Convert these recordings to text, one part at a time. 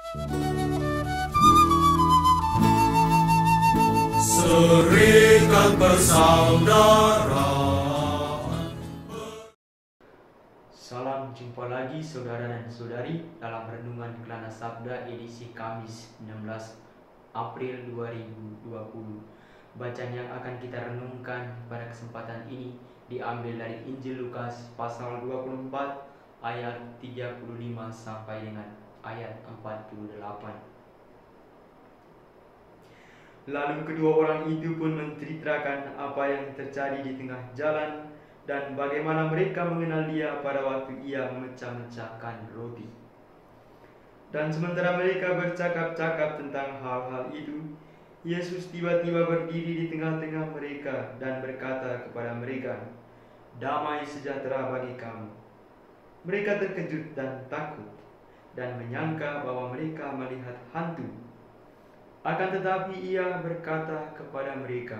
Serikat persaudaraan. Salam jumpa lagi saudara dan saudari dalam Renungan Kelana Sabda edisi Kamis 16 April 2020. Bacaan yang akan kita renungkan pada kesempatan ini diambil dari Injil Lukas pasal 24 ayat 35 sampai dengan ayat 48. Lalu kedua orang itu pun menceritakan apa yang terjadi di tengah jalan dan bagaimana mereka mengenal dia pada waktu ia memecah-mecahkan roti. Dan sementara mereka bercakap-cakap tentang hal-hal itu, Yesus tiba-tiba berdiri di tengah-tengah mereka dan berkata kepada mereka, "Damai sejahtera bagi kamu." Mereka terkejut dan takut dan menyangka bahwa mereka melihat hantu. Akan tetapi ia berkata kepada mereka,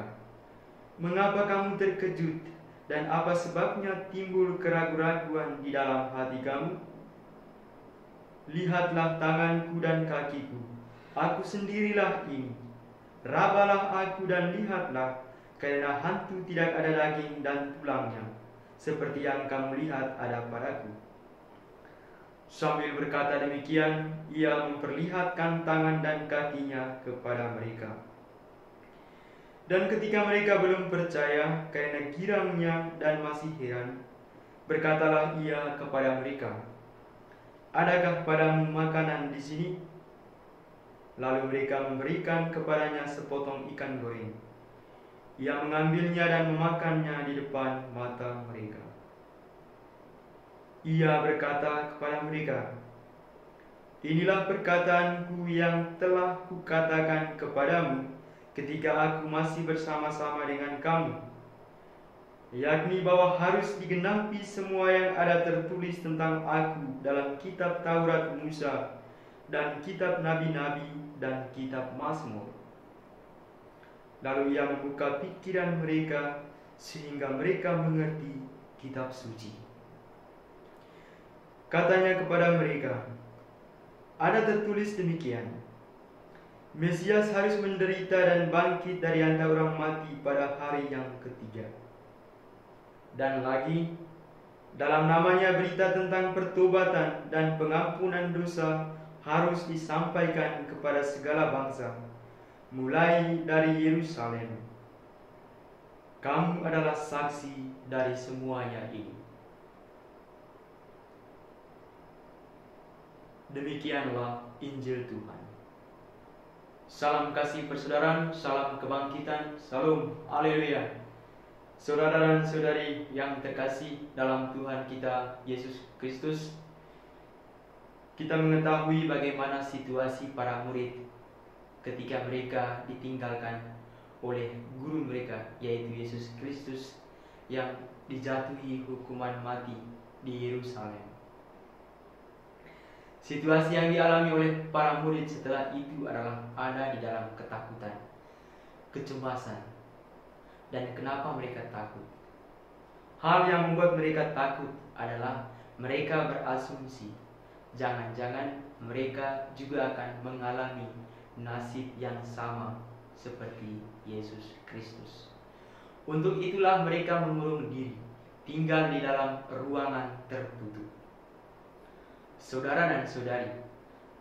"Mengapa kamu terkejut dan apa sebabnya timbul keraguan-raguan di dalam hati kamu? Lihatlah tanganku dan kakiku, aku sendirilah ini. Rabalah aku dan lihatlah, karena hantu tidak ada daging dan tulangnya, seperti yang kamu lihat ada padaku." Sambil berkata demikian, ia memperlihatkan tangan dan kakinya kepada mereka. Dan ketika mereka belum percaya karena girangnya dan masih heran, berkatalah ia kepada mereka, "Adakah padamu makanan di sini?" Lalu mereka memberikan kepadanya sepotong ikan goreng. Ia mengambilnya dan memakannya di depan mata mereka. Ia berkata kepada mereka, "Inilah perkataanku yang telah kukatakan kepadamu ketika aku masih bersama-sama dengan kamu, yakni bahwa harus digenapi semua yang ada tertulis tentang aku dalam kitab Taurat Musa dan kitab Nabi-Nabi dan kitab Mazmur." Lalu ia membuka pikiran mereka sehingga mereka mengerti kitab suci. Katanya kepada mereka, "Ada tertulis demikian, Mesias harus menderita dan bangkit dari antara orang mati pada hari yang ketiga. Dan lagi, dalam namanya berita tentang pertobatan dan pengampunan dosa harus disampaikan kepada segala bangsa, mulai dari Yerusalem. Kamu adalah saksi dari semuanya ini." Demikianlah Injil Tuhan. Salam kasih persaudaraan, salam kebangkitan, salam, haleluya. Saudara dan saudari yang terkasih dalam Tuhan kita Yesus Kristus, kita mengetahui bagaimana situasi para murid ketika mereka ditinggalkan oleh guru mereka, yaitu Yesus Kristus, yang dijatuhi hukuman mati di Yerusalem. Situasi yang dialami oleh para murid setelah itu adalah ada di dalam ketakutan, kecemasan, dan kenapa mereka takut? Hal yang membuat mereka takut adalah mereka berasumsi jangan-jangan mereka juga akan mengalami nasib yang sama seperti Yesus Kristus. Untuk itulah mereka mengurung diri, tinggal di dalam ruangan tertutup. Saudara dan saudari,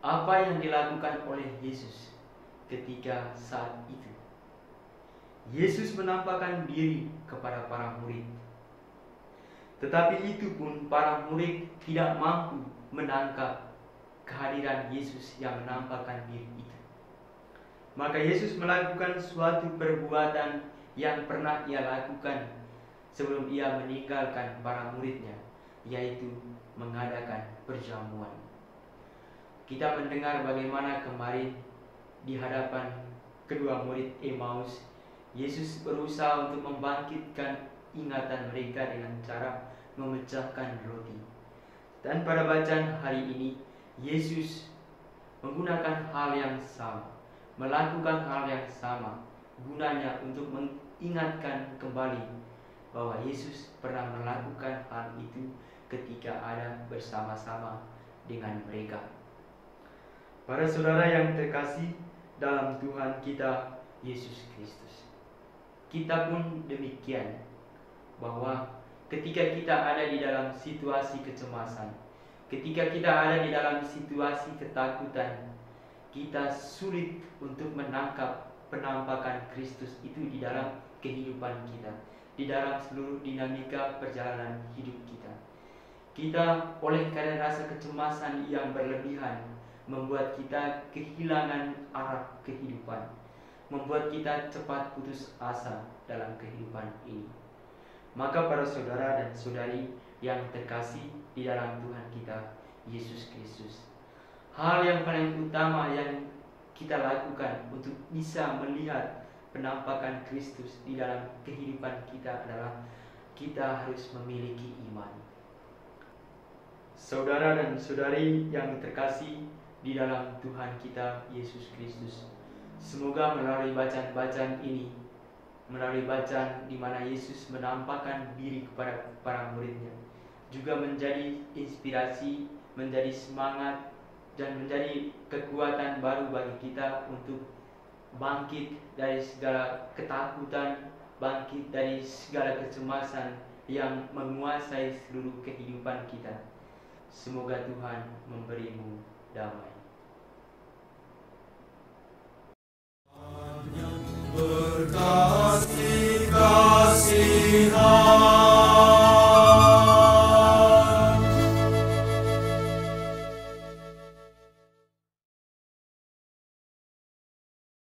apa yang dilakukan oleh Yesus ketika saat itu? Yesus menampakkan diri kepada para murid. Tetapi itu pun para murid tidak mampu menangkap kehadiran Yesus yang menampakkan diri itu. Maka Yesus melakukan suatu perbuatan yang pernah ia lakukan sebelum ia meninggalkan para muridnya, yaitu mengadakan perjamuan. Kita mendengar bagaimana kemarin di hadapan kedua murid Emmaus, Yesus berusaha untuk membangkitkan ingatan mereka dengan cara memecahkan roti. Dan pada bacaan hari ini, Yesus menggunakan hal yang sama, melakukan hal yang sama, gunanya untuk mengingatkan kembali bahwa Yesus pernah melakukan hal itu ketika ada bersama-sama dengan mereka. Para saudara yang terkasih dalam Tuhan kita Yesus Kristus, kita pun demikian, bahwa ketika kita ada di dalam situasi kecemasan, ketika kita ada di dalam situasi ketakutan, kita sulit untuk menangkap penampakan Kristus itu di dalam kehidupan kita, di dalam seluruh dinamika perjalanan hidup kita. Kita oleh karena rasa kecemasan yang berlebihan membuat kita kehilangan arah kehidupan, membuat kita cepat putus asa dalam kehidupan ini. Maka para saudara dan saudari yang terkasih di dalam Tuhan kita Yesus Kristus, hal yang paling utama yang kita lakukan untuk bisa melihat penampakan Kristus di dalam kehidupan kita adalah kita harus memiliki iman. Saudara dan saudari yang terkasih di dalam Tuhan kita Yesus Kristus, semoga melalui bacaan-bacaan ini, melalui bacaan di mana Yesus menampakkan diri kepada para muridnya, juga menjadi inspirasi, menjadi semangat, dan menjadi kekuatan baru bagi kita untuk bangkit dari segala ketakutan, bangkit dari segala kecemasan yang menguasai seluruh kehidupan kita. Semoga Tuhan memberimu damai. Berkasih-kasihan